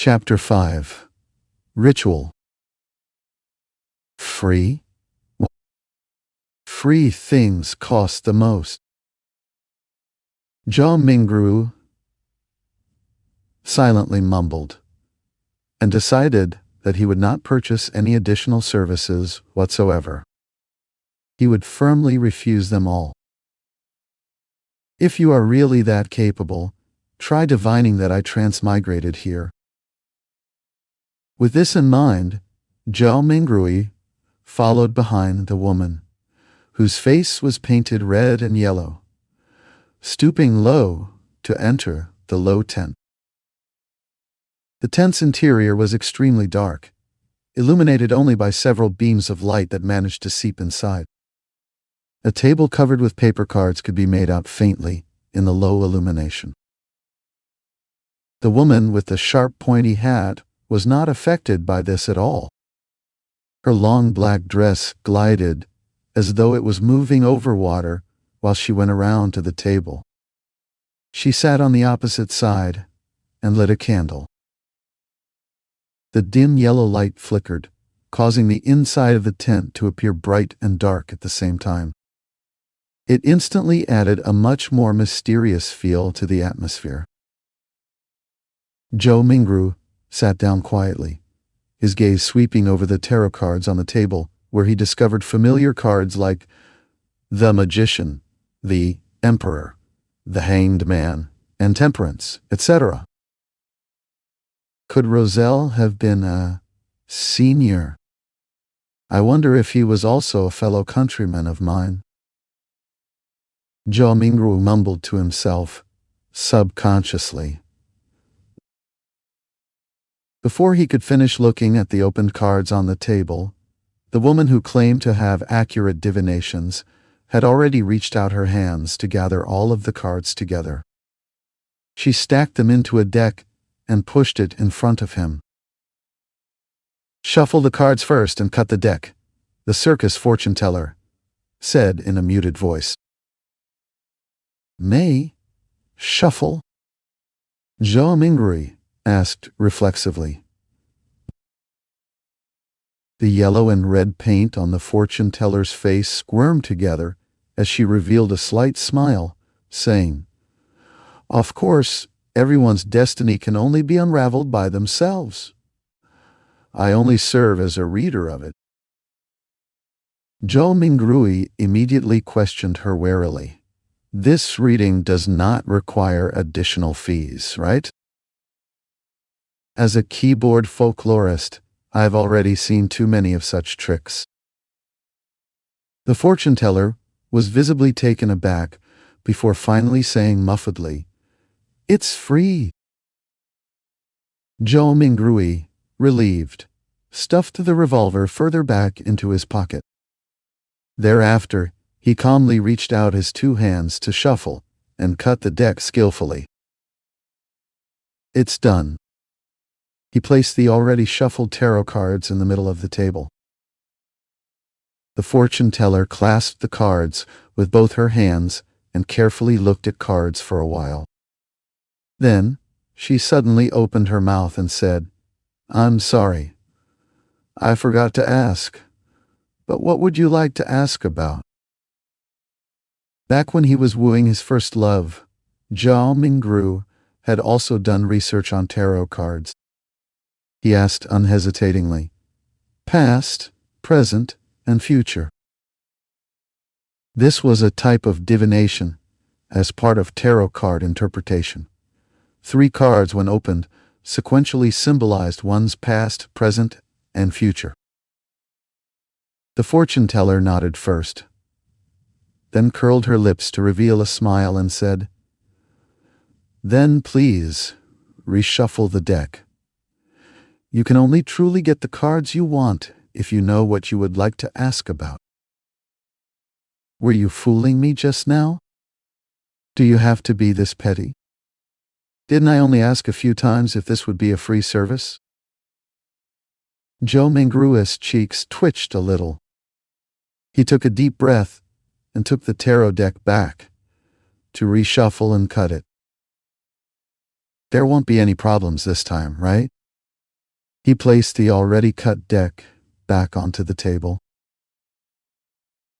Chapter 5. Ritual. Free? Free things cost the most. Zhao Mingru silently mumbled and decided that he would not purchase any additional services whatsoever. He would firmly refuse them all. If you are really that capable, try divining that I transmigrated here. With this in mind, Zhao Mingrui followed behind the woman, whose face was painted red and yellow, stooping low to enter the low tent. The tent's interior was extremely dark, illuminated only by several beams of light that managed to seep inside. A table covered with paper cards could be made out faintly in the low illumination. The woman with the sharp pointy hat was not affected by this at all. Her long black dress glided as though it was moving over water while she went around to the table. She sat on the opposite side and lit a candle. The dim yellow light flickered, causing the inside of the tent to appear bright and dark at the same time. It instantly added a much more mysterious feel to the atmosphere. Zhao Mingru sat down quietly, his gaze sweeping over the tarot cards on the table, where he discovered familiar cards like the Magician, the Emperor, the Hanged Man, and Temperance, etc. Could Roselle have been a senior? I wonder if he was also a fellow countryman of mine. Zhao Mingru mumbled to himself, subconsciously. Before he could finish looking at the opened cards on the table, the woman who claimed to have accurate divinations had already reached out her hands to gather all of the cards together. She stacked them into a deck and pushed it in front of him. "Shuffle the cards first and cut the deck," the circus fortune teller said in a muted voice. "May? Shuffle?" Zhao Mingru asked reflexively. The yellow and red paint on the fortune teller's face squirmed together as she revealed a slight smile, saying, "Of course, everyone's destiny can only be unraveled by themselves. I only serve as a reader of it." Zhao Mingru immediately questioned her warily. "This reading does not require additional fees, right?" As a keyboard folklorist, I've already seen too many of such tricks. The fortune teller was visibly taken aback before finally saying muffledly, "It's free." Zhao Mingru, relieved, stuffed the revolver further back into his pocket. Thereafter, he calmly reached out his two hands to shuffle and cut the deck skillfully. "It's done." He placed the already shuffled tarot cards in the middle of the table. The fortune teller clasped the cards with both her hands and carefully looked at cards for a while. Then, she suddenly opened her mouth and said, "I'm sorry. I forgot to ask. But what would you like to ask about?" Back when he was wooing his first love, Zhao Mingru had also done research on tarot cards. He asked unhesitatingly, "Past, present, and future." This was a type of divination as part of tarot card interpretation. 3 cards, when opened, sequentially symbolized one's past, present, and future. The fortune teller nodded first, then curled her lips to reveal a smile and said, "Then please, reshuffle the deck. You can only truly get the cards you want if you know what you would like to ask about." Were you fooling me just now? Do you have to be this petty? Didn't I only ask a few times if this would be a free service? Zhao Mingru's cheeks twitched a little. He took a deep breath and took the tarot deck back to reshuffle and cut it. "There won't be any problems this time, right?" He placed the already cut deck back onto the table.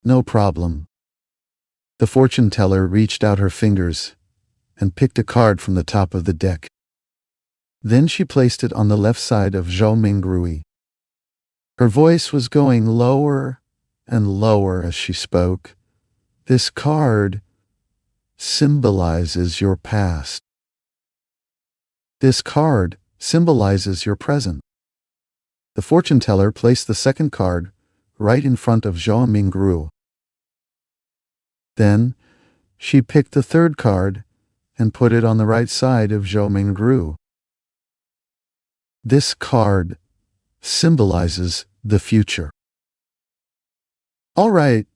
No problem. The fortune teller reached out her fingers and picked a card from the top of the deck. Then she placed it on the left side of Zhao Mingrui. Her voice was going lower and lower as she spoke. This card symbolizes your past. This card symbolizes your present. The fortune teller placed the second card right in front of Zhao Mingrui. Then she picked the third card and put it on the right side of Zhao Mingrui. This card symbolizes the future. All right,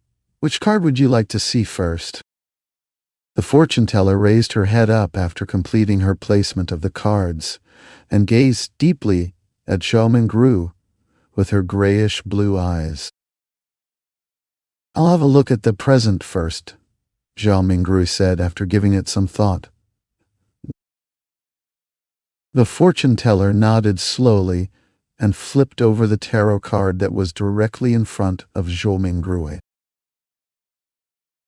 which card would you like to see first? The fortune teller raised her head up after completing her placement of the cards and gazed deeply at Zhao Mingrui with her grayish-blue eyes. I'll have a look at the present first, Zhao Mingrui said after giving it some thought. The fortune teller nodded slowly and flipped over the tarot card that was directly in front of Zhao Mingrui.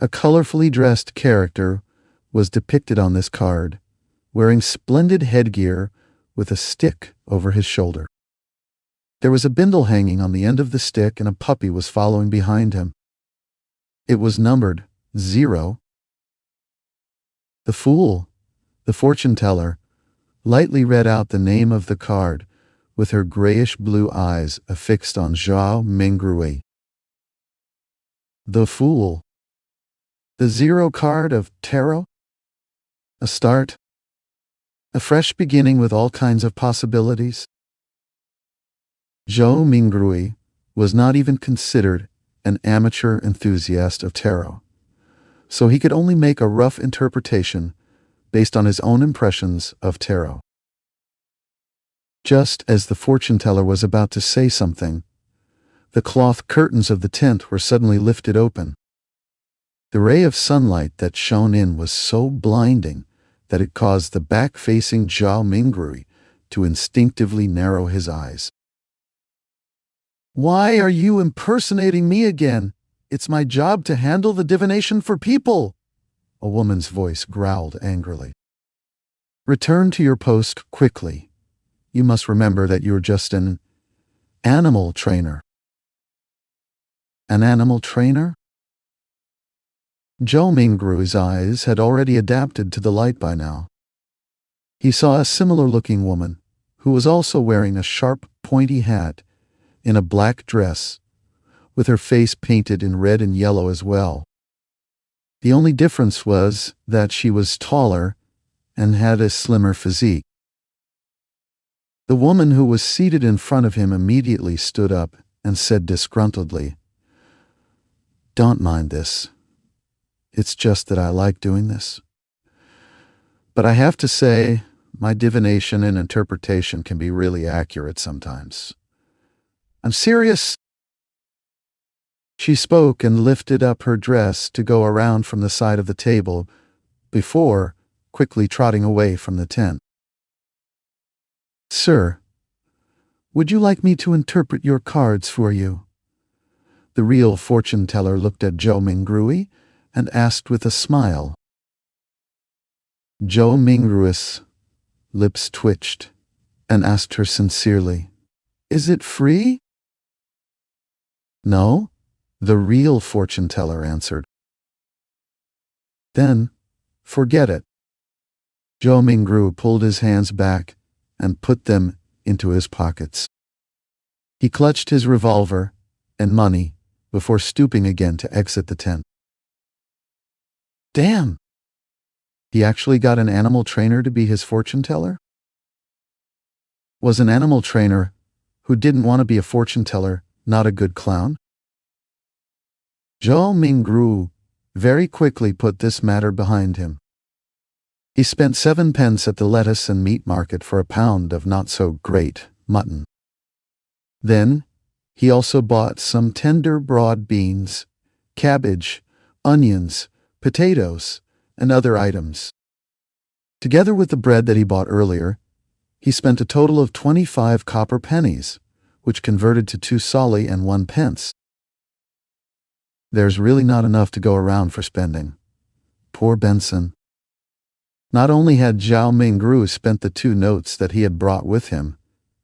A colorfully dressed character was depicted on this card, wearing splendid headgear with a stick over his shoulder. There was a bindle hanging on the end of the stick, and a puppy was following behind him. It was numbered 0. The fool, the fortune teller, lightly read out the name of the card with her grayish-blue eyes affixed on Zhao Mingrui. The fool. The 0 card of tarot? A start? A fresh beginning with all kinds of possibilities? Zhao Mingrui was not even considered an amateur enthusiast of tarot, so he could only make a rough interpretation based on his own impressions of tarot. Just as the fortune teller was about to say something, the cloth curtains of the tent were suddenly lifted open. The ray of sunlight that shone in was so blinding that it caused the back-facing Zhao Mingrui to instinctively narrow his eyes. Why are you impersonating me again? It's my job to handle the divination for people, a woman's voice growled angrily. Return to your post quickly. You must remember that you're just an animal trainer. An animal trainer? Zhao Mingrui's eyes had already adapted to the light by now. He saw a similar-looking woman who was also wearing a sharp, pointy hat in a black dress, with her face painted in red and yellow as well. The only difference was that she was taller and had a slimmer physique. The woman who was seated in front of him immediately stood up and said disgruntledly, "Don't mind this. It's just that I like doing this. But I have to say, my divination and interpretation can be really accurate sometimes. I'm serious." She spoke and lifted up her dress to go around from the side of the table before quickly trotting away from the tent. "Sir, would you like me to interpret your cards for you?" The real fortune teller looked at Zhao Mingrui and asked with a smile. Zhao Mingrui's lips twitched and asked her sincerely, "Is it free?" "No," the real fortune teller answered. "Then, forget it." Zhao Mingrui pulled his hands back and put them into his pockets. He clutched his revolver and money before stooping again to exit the tent. Damn! He actually got an animal trainer to be his fortune teller? Was an animal trainer who didn't want to be a fortune teller not a good clown? Zhao Mingrui very quickly put this matter behind him. He spent 7 pence at the lettuce and meat market for a pound of not-so-great mutton. Then, he also bought some tender broad beans, cabbage, onions, potatoes, and other items. Together with the bread that he bought earlier, He spent a total of 25 copper pennies, which converted to 2 solly and 1 pence. There's really not enough to go around for spending. Poor Benson. Not only had Zhao Mingru spent the 2 notes that he had brought with him,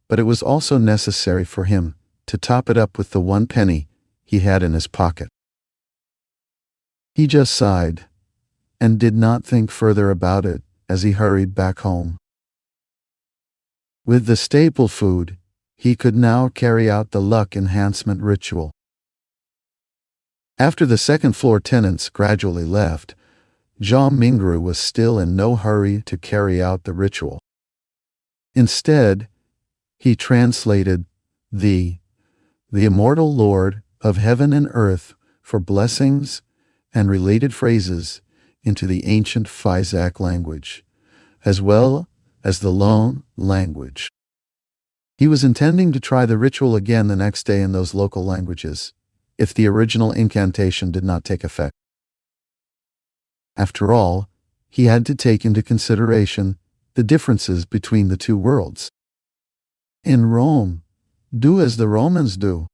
but it was also necessary for him to top it up with the 1 penny he had in his pocket. He just sighed and did not think further about it as he hurried back home. With the staple food, he could now carry out the luck enhancement ritual. After the second-floor tenants gradually left, Zhao Mingru was still in no hurry to carry out the ritual. Instead, he translated the immortal Lord of heaven and earth for blessings and related phrases into the ancient Physac language, as well as the Lone language. He was intending to try the ritual again the next day in those local languages, if the original incantation did not take effect. After all, he had to take into consideration the differences between the 2 worlds. In Rome, do as the Romans do.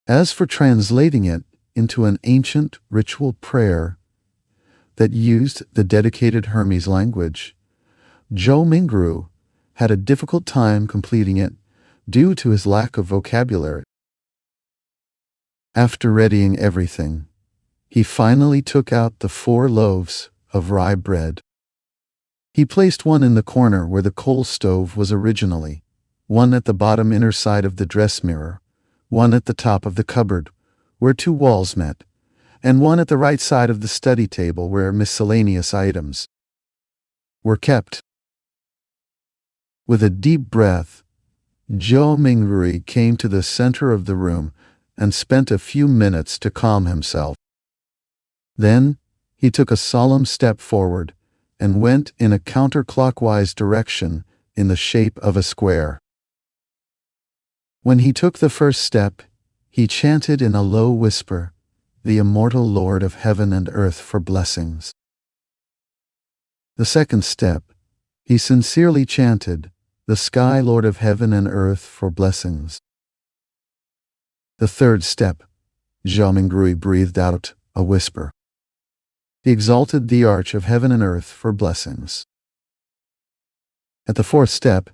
As for translating it into an ancient ritual prayer that used the dedicated Hermes language, Zhao Mingru had a difficult time completing it due to his lack of vocabulary. After readying everything, he finally took out the 4 loaves of rye bread. He placed one in the corner where the coal stove was originally, one at the bottom inner side of the dress mirror, one at the top of the cupboard where 2 walls met, and one at the right side of the study table where miscellaneous items were kept. With a deep breath, Zhao Mingru came to the center of the room and spent a few minutes to calm himself. Then, he took a solemn step forward and went in a counterclockwise direction in the shape of a square. When he took the first step, he chanted in a low whisper, "The immortal Lord of heaven and earth for blessings." The second step, he sincerely chanted, "The Sky Lord of heaven and earth for blessings." The third step, Zhao Mingru breathed out a whisper, "He exalted the arch of heaven and earth for blessings." At the fourth step,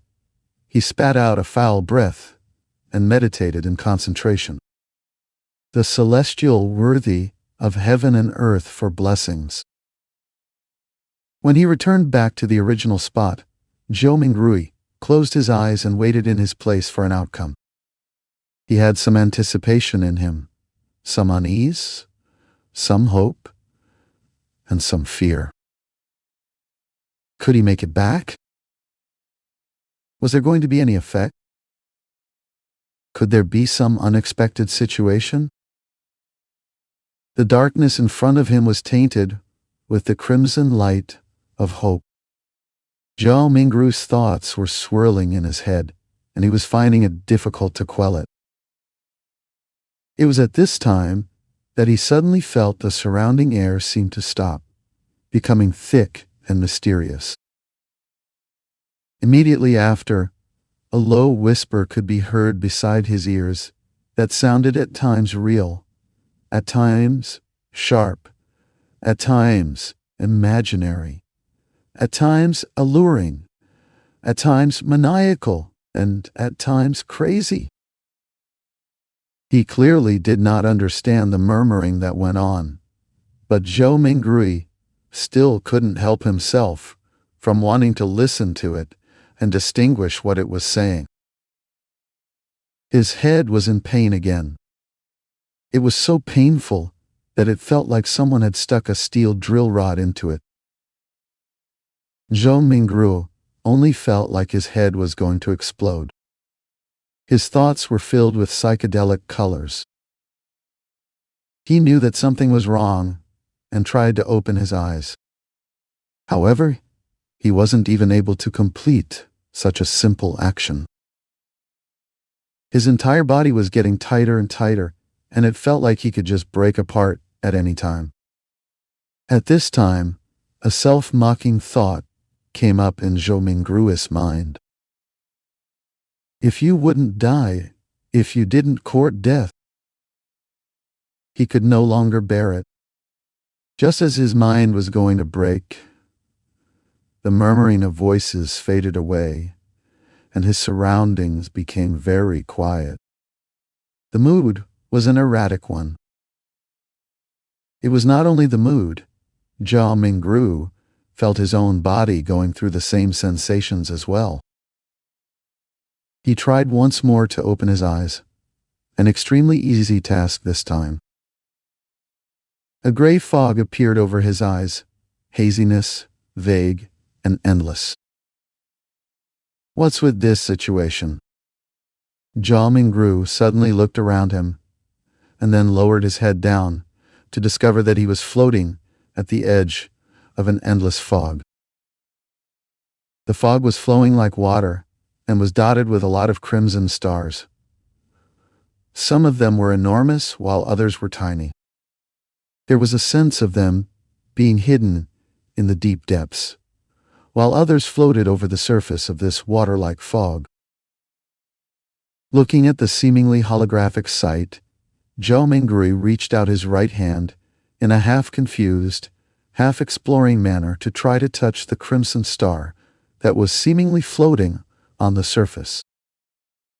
he spat out a foul breath and meditated in concentration. "The celestial worthy of heaven and earth for blessings." When he returned back to the original spot, Zhao Mingru closed his eyes and waited in his place for an outcome. He had some anticipation in him, some unease, some hope, and some fear. Could he make it back? Was there going to be any effect? Could there be some unexpected situation? The darkness in front of him was tainted with the crimson light of hope. Zhao Mingru's thoughts were swirling in his head, and he was finding it difficult to quell it. It was at this time that he suddenly felt the surrounding air seem to stop, becoming thick and mysterious. Immediately after, a low whisper could be heard beside his ears that sounded at times real, at times sharp, at times imaginary, at times alluring, at times maniacal, and at times crazy. He clearly did not understand the murmuring that went on, but Zhao Mingru still couldn't help himself from wanting to listen to it and distinguish what it was saying. His head was in pain again. It was so painful that it felt like someone had stuck a steel drill rod into it. Zhao Mingru only felt like his head was going to explode. His thoughts were filled with psychedelic colors. He knew that something was wrong and tried to open his eyes. However, he wasn't even able to complete such a simple action. His entire body was getting tighter and tighter, and it felt like he could just break apart at any time. At this time, a self-mocking thought came up in Zhou Mingrui's mind. If you wouldn't die, if you didn't court death. He could no longer bear it. Just as his mind was going to break, the murmuring of voices faded away, and his surroundings became very quiet. The mood was an erratic one. It was not only the mood. Zhao Mingru felt his own body going through the same sensations as well. He tried once more to open his eyes, an extremely easy task this time. A gray fog appeared over his eyes, haziness, vague, and endless. What's with this situation? Zhao Mingru suddenly looked around him, and then lowered his head down to discover that he was floating at the edge of an endless fog. The fog was flowing like water and was dotted with a lot of crimson stars. Some of them were enormous while others were tiny. There was a sense of them being hidden in the deep depths, while others floated over the surface of this water-like fog. Looking at the seemingly holographic sight, Zhao Mingru reached out his right hand in a half-confused, half-exploring manner to try to touch the crimson star that was seemingly floating on the surface.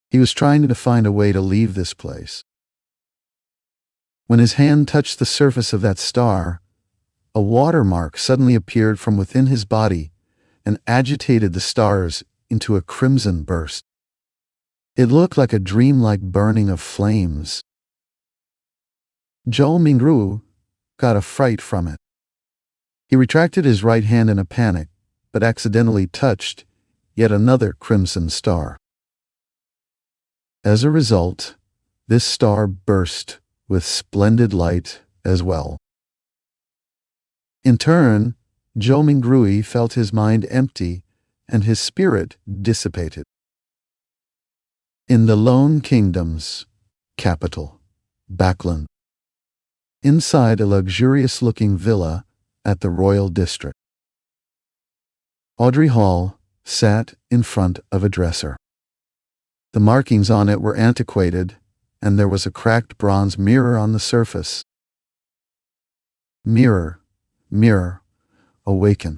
He was trying to find a way to leave this place. When his hand touched the surface of that star, a watermark suddenly appeared from within his body and agitated the stars into a crimson burst. It looked like a dreamlike burning of flames. Zhao Mingru got a fright from it. He retracted his right hand in a panic, but accidentally touched yet another crimson star. As a result, this star burst with splendid light as well. In turn, Zhou Mingru felt his mind empty and his spirit dissipated. In the Lone Kingdom's capital, Backland, inside a luxurious-looking villa at the Royal District, Audrey Hall sat in front of a dresser. The markings on it were antiquated, and there was a cracked bronze mirror on the surface. Mirror, mirror, awaken.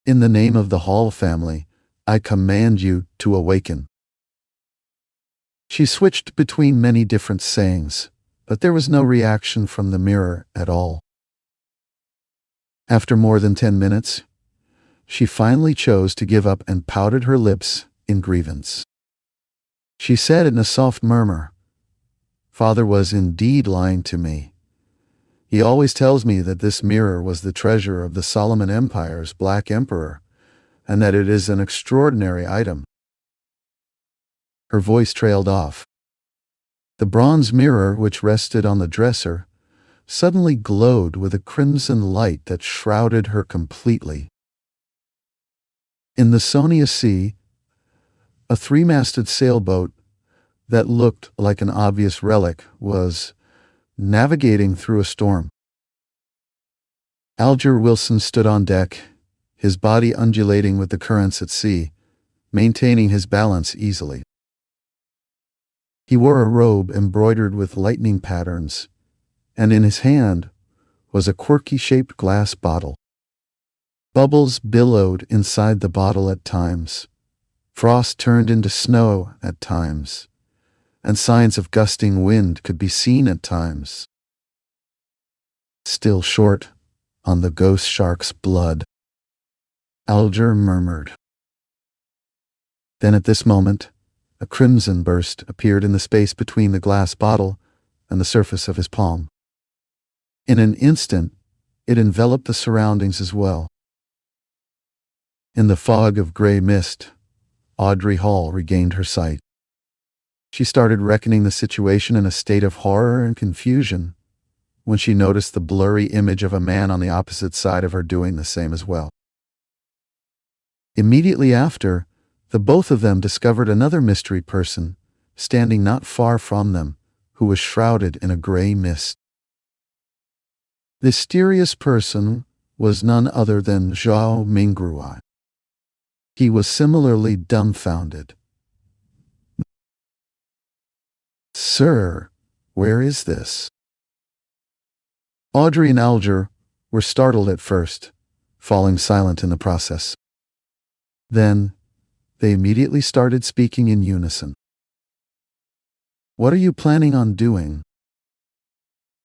In the name of the Hall family, I command you to awaken. She switched between many different sayings, but there was no reaction from the mirror at all. After more than 10 minutes, she finally chose to give up and pouted her lips in grievance. She said in a soft murmur, "Father was indeed lying to me. He always tells me that this mirror was the treasure of the Solomon Empire's Black Emperor, and that it is an extraordinary item." Her voice trailed off. The bronze mirror, which rested on the dresser, suddenly glowed with a crimson light that shrouded her completely. In the Sonia Sea, a three-masted sailboat that looked like an obvious relic was navigating through a storm. Alger Wilson stood on deck, his body undulating with the currents at sea, maintaining his balance easily. He wore a robe embroidered with lightning patterns, and in his hand was a quirky-shaped glass bottle. Bubbles billowed inside the bottle at times. Frost turned into snow at times, and signs of gusting wind could be seen at times. "Still short on the ghost shark's blood," Alger murmured. Then at this moment, a crimson burst appeared in the space between the glass bottle and the surface of his palm. In an instant, it enveloped the surroundings as well. In the fog of gray mist, Audrey Hall regained her sight. She started reckoning the situation in a state of horror and confusion when she noticed the blurry image of a man on the opposite side of her doing the same as well. Immediately after, the both of them discovered another mystery person standing not far from them, who was shrouded in a gray mist. This mysterious person was none other than Zhao Mingrui. He was similarly dumbfounded. "Sir, where is this?" Audrey and Alger were startled at first, falling silent in the process. Then, they immediately started speaking in unison. "What are you planning on doing?"